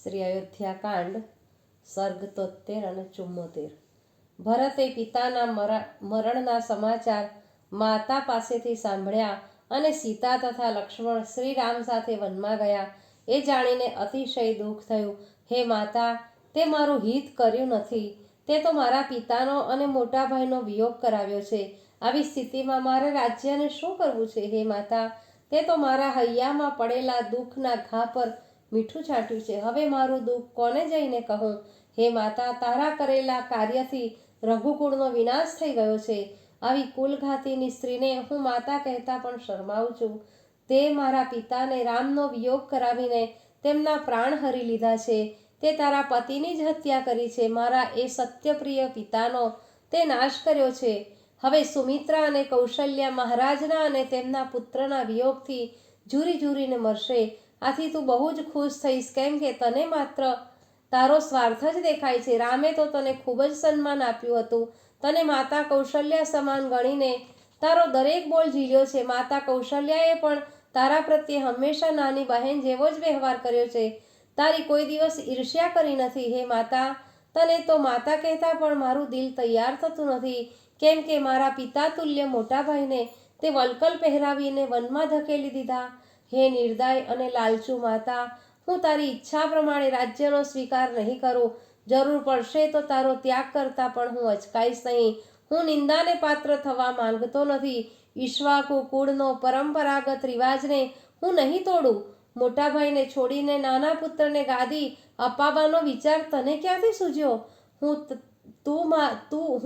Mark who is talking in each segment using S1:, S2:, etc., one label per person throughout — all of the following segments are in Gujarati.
S1: શ્રી અયોધ્યા કાંડ સર્ગ 73 અને 74। ભરતે પિતાના મરણના સમાચાર માતા પાસેથી સાંભળ્યા અને સીતા તથા લક્ષ્મણ શ્રી રામ સાથે વનમાં ગયા એ જાણીને અતિશય દુઃખ થયું। હે માતા, તે મારું હિત કર્યું નથી, તે તો મારા પિતાનો અને મોટા ભાઈનો વિયોગ કરાવ્યો છે। આવી સ્થિતિમાં મારે રાજ્યને શું કરવું છે? હે માતા, તે તો મારા હૈયામાં પડેલા દુઃખના ઘા પર મીઠું છાંટ્યું છે। હવે મારું દુઃખ કોને જઈને કહું? હે માતા, તારા કરેલા કાર્યથી રઘુકુળનો વિનાશ થઈ ગયો છે। આવી કુલઘાતીની સ્ત્રીને હું માતા કહેતા પણ શરમાઉં છું। તે મારા પિતાને રામનો વિયોગ કરાવીને તેમના પ્રાણ હરી લીધા છે। તે તારા પતિની જ હત્યા કરી છે। મારા એ સત્યપ્રિય પિતાનો તે નાશ કર્યો છે। હવે સુમિત્રા અને કૌશલ્યા મહારાજના અને તેમના પુત્રના વિયોગથી ઝૂરી ઝૂરીને મરશે। આથી તું બહુ જ ખુશ થઈશ, કેમ કે તને માત્ર તારો સ્વાર્થ જ દેખાય છે। રામે તો તને ખૂબ જ સન્માન આપ્યું હતું, તને માતા કૌશલ્યા સમાન ગણીને તારો દરેક બોલ ઝીલ્યો છે। માતા કૌશલ્યાએ પણ તારા પ્રત્યે હંમેશા નાની બહેન જેવો જ વ્યવહાર કર્યો છે, તારી કોઈ દિવસ ઈર્ષ્યા કરી નથી। હે માતા, તને તો માતા કહેતા પણ મારું દિલ તૈયાર થતું નથી, કેમ કે મારા પિતા તુલ્ય મોટા ભાઈને તે વલ્કલ પહેરાવીને વનમાં ધકેલી દીધા। હે નિર્દય અને લાલચુ માતા, હું તારી ઈચ્છા પ્રમાણે રાજ્યનો સ્વીકાર નહીં કરું। જરૂર પડશે તો તારો ત્યાગ કરતા પણ હું અચકાઈશ નહીં। હું નિંદાને પાત્ર થવા માંગતો નથી। ઈક્ષ્વાકુ કુળનો પરંપરાગત રિવાજને હું નહીં તોડું। મોટા ભાઈને છોડીને નાના પુત્રને ગાદી અપાવવાનો વિચાર તને ક્યાંથી સૂઝ્યો?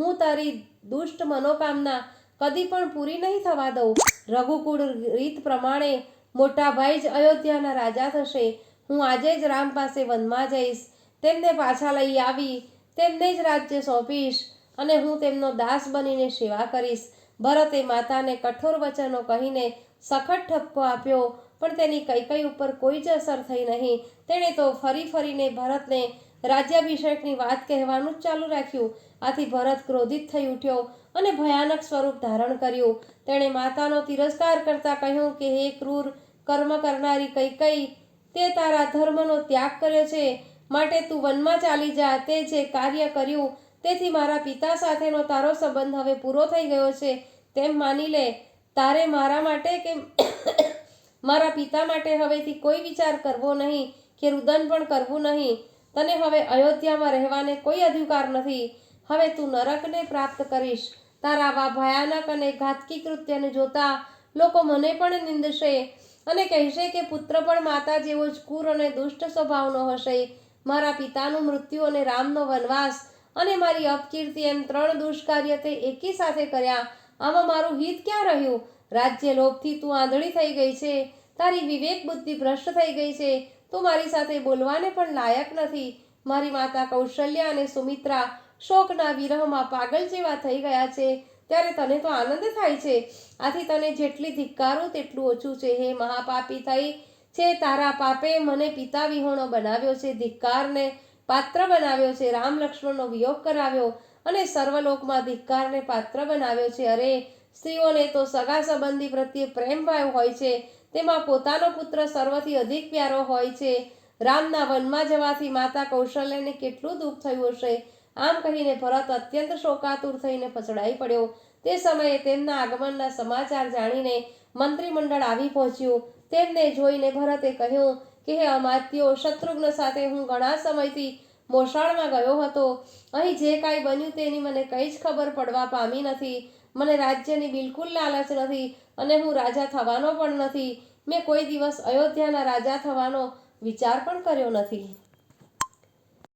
S1: હું તારી દુષ્ટ મનોકામના કદી પણ પૂરી નહીં થવા દઉં। રઘુકુળ રીત પ્રમાણે મોટા ભાઈ જ અયોધ્યાના રાજા થશે। હું આજે જ રામ પાસે વનમાં જઈશ, તેમને પાછા લઈ આવી તેમને જ રાજ્ય સોંપીશ અને હું તેમનો દાસ બનીને સેવા કરીશ। ભરતે માતાને કઠોર વચનો કહીને સખત ઠપકો આપ્યો, પણ તેની કૈકેયી ઉપર કોઈ જ અસર થઈ નહીં। તેણે તો ફરી ફરીને ભરતને રાજ્યાભિષેકની વાત કહેવાનું જ ચાલુ રાખ્યું। આથી ભરત ક્રોધિત થઈ ઉઠ્યો અને ભયાનક સ્વરૂપ ધારણ કર્યું। તેણે માતાનો તિરસ્કાર કરતા કહ્યું કે હે ક્રૂર કર્મ કરનારી કૈકેયી, તે તારા ધર્મનો ત્યાગ કર્યો છે, માટે તું વનમાં ચાલી જા। તે જે કાર્ય કર્યું તેથી મારા પિતા સાથેનો તારો સંબંધ હવે પૂરો થઈ ગયો છે, તેમ માની લે। તારે મારા માટે કે મારા પિતા માટે હવેથી કોઈ વિચાર કરવો નહીં કે રુદન પણ કરવું નહીં। તને હવે અયોધ્યામાં રહેવાને કોઈ અધિકાર નથી। હવે તું નરકને પ્રાપ્ત કરીશ। તારા આવા ભયાનક અને ઘાતકી કૃત્યને જોતા લોકો મને પણ નિંદશે અને કહેશે કે પુત્ર પણ માતા જેવો જ ક્રૂર અને દુષ્ટ સ્વભાવનો હશે। મારા પિતાનું મૃત્યુ અને રામનો વનવાસ અને મારી અપકીર્તિ એમ 3 દુષ્કાર્ય તે એકી સાથે કર્યા। આમાં મારું હિત ક્યાં રહ્યું? રાજ્ય લોભથી તું આંધળી થઈ ગઈ છે, તારી વિવેક બુદ્ધિ ભ્રષ્ટ થઈ ગઈ છે, તું મારી સાથે બોલવાને પણ લાયક નથી। મારી માતા કૌશલ્યા અને સુમિત્રા શોકના વિરહમાં પાગલ જેવા થઈ ગયા છે, ત્યારે તને તો આનંદ થાય છે। આથી તને જેટલી ધિક્કારું તેટલું ઓછું છે। હે મહાપાપી થઈ છે, તારા પાપે મને પિતા વિહોણો બનાવ્યો છે, ધિક્કારને પાત્ર બનાવ્યો છે, રામ લક્ષ્મણનો વિયોગ કરાવ્યો અને સર્વલોકમાં ધિક્કારને પાત્ર બનાવ્યો છે। અરે, સ્ત્રીઓને તો સગા સંબંધી પ્રત્યે પ્રેમ ભાવ હોય છે, તેમાં પોતાનો પુત્ર સર્વથી અધિક પ્યારો હોય છે। રામના વનમાં જવાથી માતા કૌશલ્યાને કેટલું દુઃખ થયું હશે? આમ કહીને ભરત અત્યંત શોકાતુર થઈને પછડાઈ પડ્યો। તે સમયે તેમના આગમનના સમાચાર જાણીને મંત્રીમંડળ આવી પહોંચ્યું। તેમને જોઈને ભરતે કહ્યું કે હે અમાત્યો, શત્રુઘ્ન સાથે હું ઘણા સમયથી મોસાળમાં ગયો હતો। અહીં જે કાંઈ બન્યું તેની મને કંઈ જ ખબર પડવા પામી નથી। મને રાજ્યની બિલકુલ લાલચ નથી અને હું રાજા થવાનો પણ નથી। મેં કોઈ દિવસ અયોધ્યાના રાજા થવાનો વિચાર પણ કર્યો નથી।